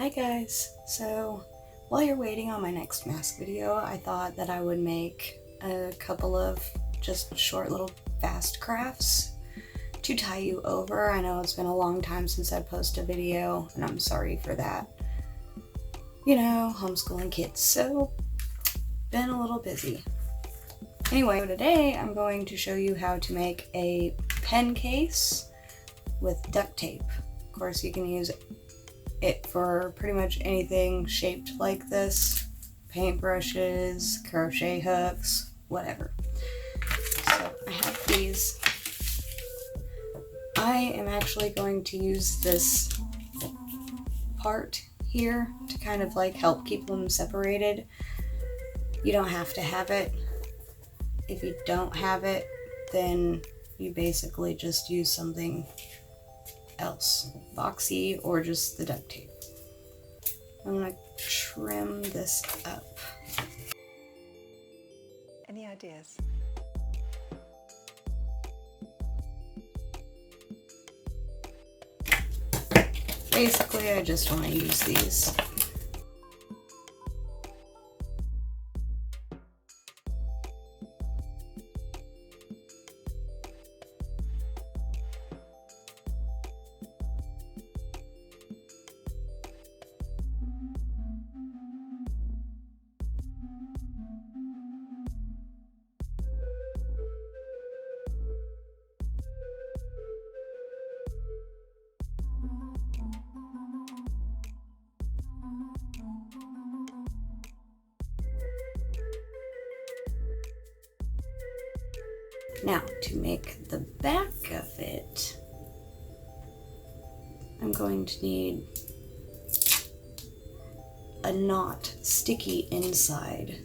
Hi guys! So while you're waiting on my next mask video, I thought that I would make a couple of just short little fast crafts to tie you over. I know it's been a long time since I posted a video and I'm sorry for that. You know, homeschooling kids, so been a little busy. Anyway, today I'm going to show you how to make a pen case with duct tape. Of course, you can use it for pretty much anything shaped like this. Paintbrushes, crochet hooks, whatever. So I have these. I am actually going to use this part here to kind of like help keep them separated. You don't have to have it. If you don't have it, then you basically just use something else, boxy or just the duct tape. I'm gonna trim this up. Any ideas? Basically, I just want to use these. Now, to make the back of it, I'm going to need a knot sticky inside.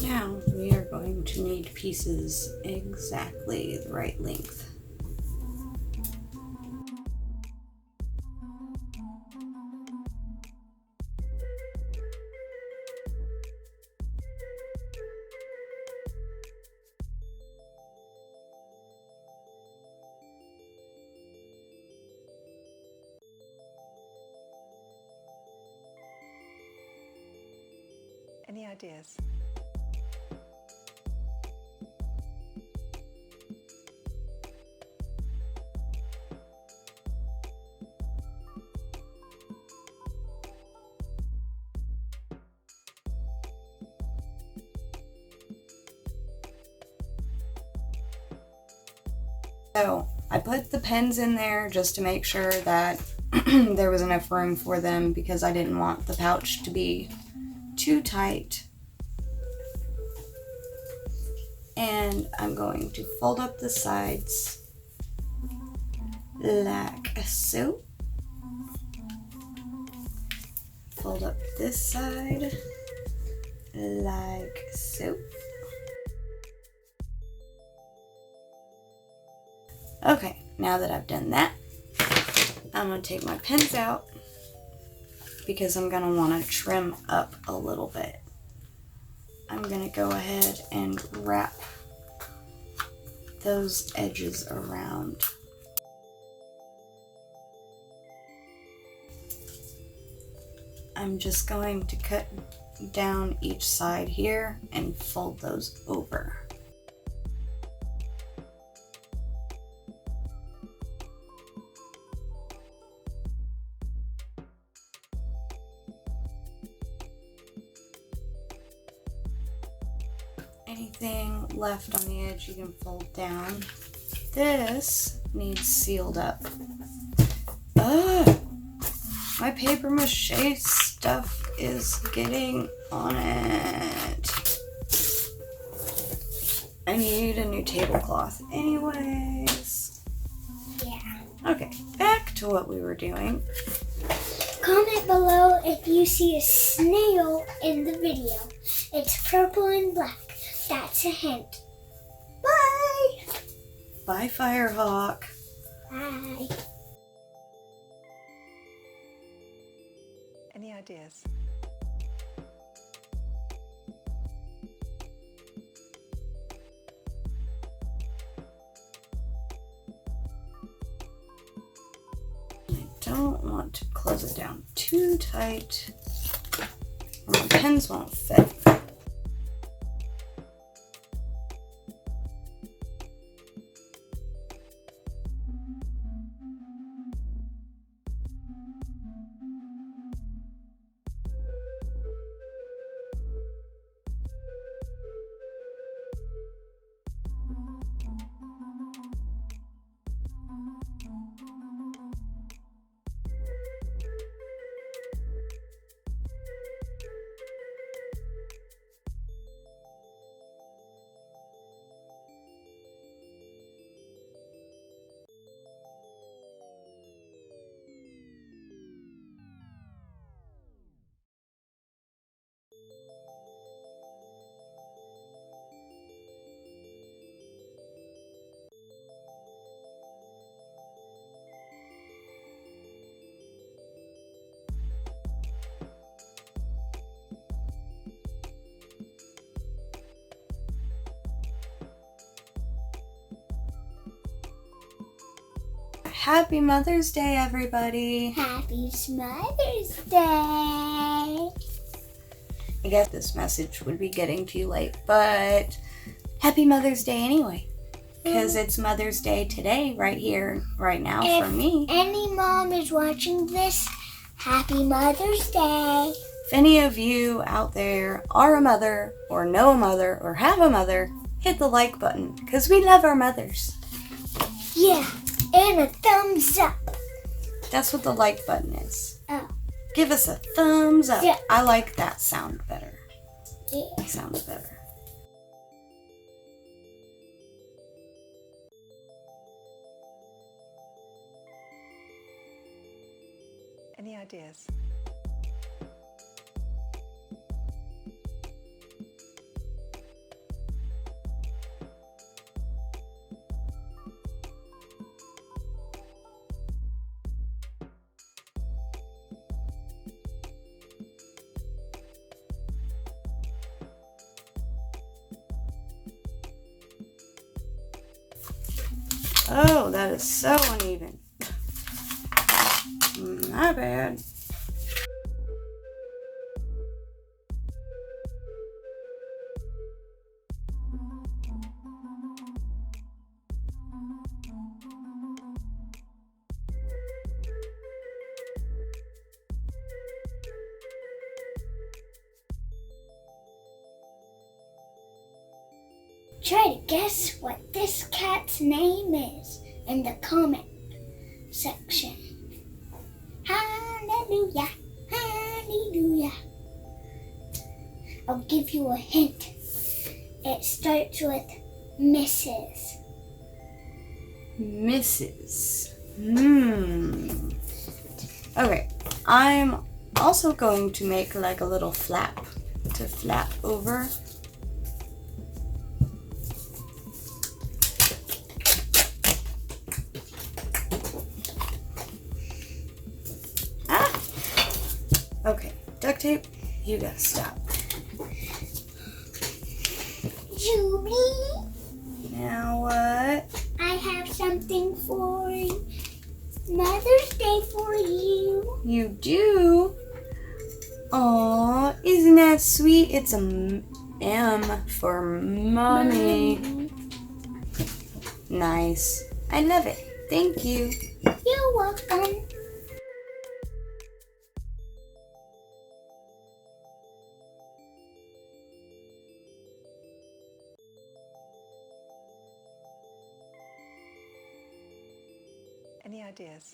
Now we are going to need pieces exactly the right length. Any ideas? So I put the pens in there just to make sure that there was enough room for them because I didn't want the pouch to be too tight. And I'm going to fold up the sides like so. Fold up this side like so. Okay, now that I've done that, I'm going to take my pens out because I'm going to want to trim up a little bit. I'm going to go ahead and wrap those edges around. I'm just going to cut down each side here and fold those over. Anything left on the edge you can fold down. This needs sealed up. My paper mache stuff is getting on it. I need a new tablecloth anyways. Yeah. Okay, back to what we were doing. Comment below if you see a snail in the video. It's purple and black. That's a hint. Bye! Bye, Firehawk. Bye. Any ideas? I don't want to close it down too tight, or my pens won't fit. Happy Mother's Day, everybody. Happy Mother's Day. I guess this message would be getting too late, but happy Mother's Day anyway. Because it's Mother's Day today, right here, right now for me. Any mom is watching this, Happy Mother's Day. If any of you out there are a mother, or know a mother, or have a mother, hit the like button, because we love our mothers. Yeah, and a thumbs up. That's what the like button is. Oh, Give us a thumbs up. Yeah. I like that sound better. yeah. Sounds better. Any ideas? Oh, that is so uneven. My bad. Try to guess what this cat's name is in the comment section. Hallelujah, hallelujah. I'll give you a hint. It starts with Mrs. Mrs. Okay, I'm also going to make like a little flap to flap over. Okay, duct tape, you gotta stop. Julie, Now what? I have something for Mother's Day for you. You do? Aw, isn't that sweet? It's a M for mommy. Nice. I love it. Thank you. You're welcome. Any ideas?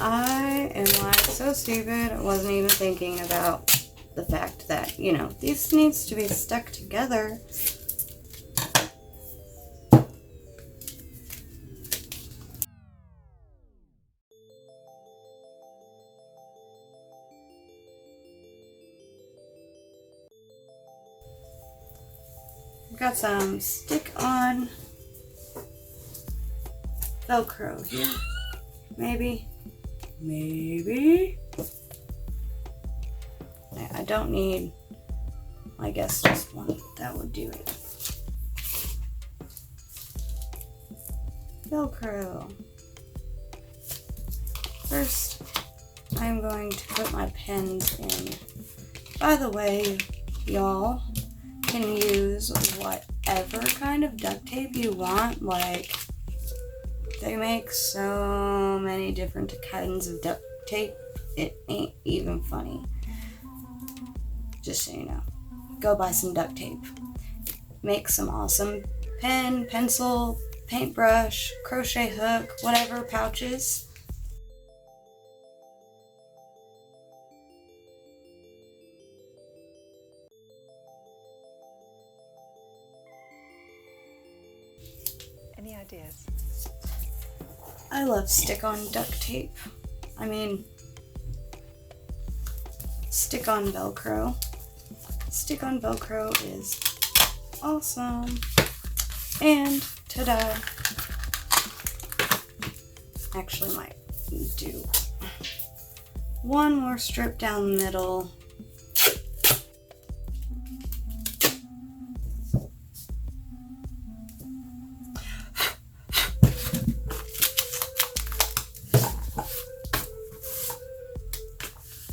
I am like so stupid. I wasn't even thinking about the fact that, you know, these needs to be stuck together. I've got some stick-on Velcro here. Maybe. I don't need, I guess, just one. That would do it. Velcro. First, I'm going to put my pens in. By the way, y'all can use whatever kind of duct tape you want. Like, they make so many different kinds of duct tape, it ain't even funny. Just so you know, go buy some duct tape. Make some awesome pen, pencil, paintbrush, crochet hook, whatever pouches. Any ideas? I love stick-on duct tape. I mean, stick-on Velcro. Stick-on Velcro is awesome. And ta-da! Actually, might do one more strip down the middle.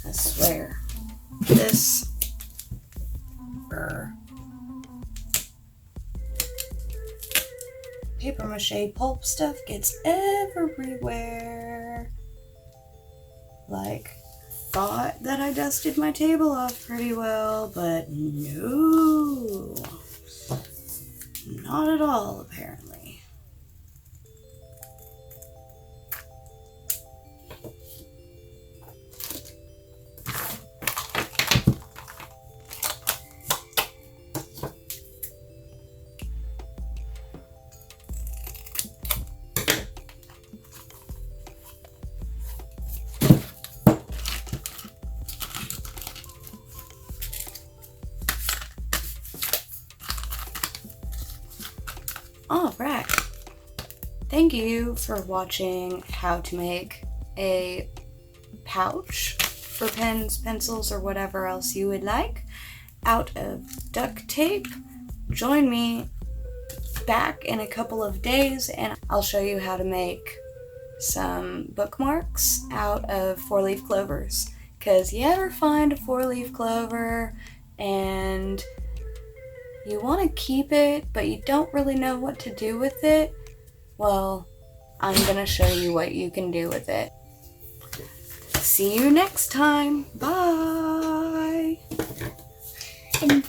I swear, this paper mache pulp stuff gets everywhere. Like, thought that I dusted my table off pretty well, but no, not at all, apparently. Alright, thank you for watching how to make a pouch for pens, pencils, or whatever else you would like out of duct tape. Join me back in a couple of days and I'll show you how to make some bookmarks out of 4-leaf clovers. Because you ever find a 4-leaf clover and you want to keep it, but you don't really know what to do with it? Well, I'm going to show you what you can do with it. See you next time. Bye! And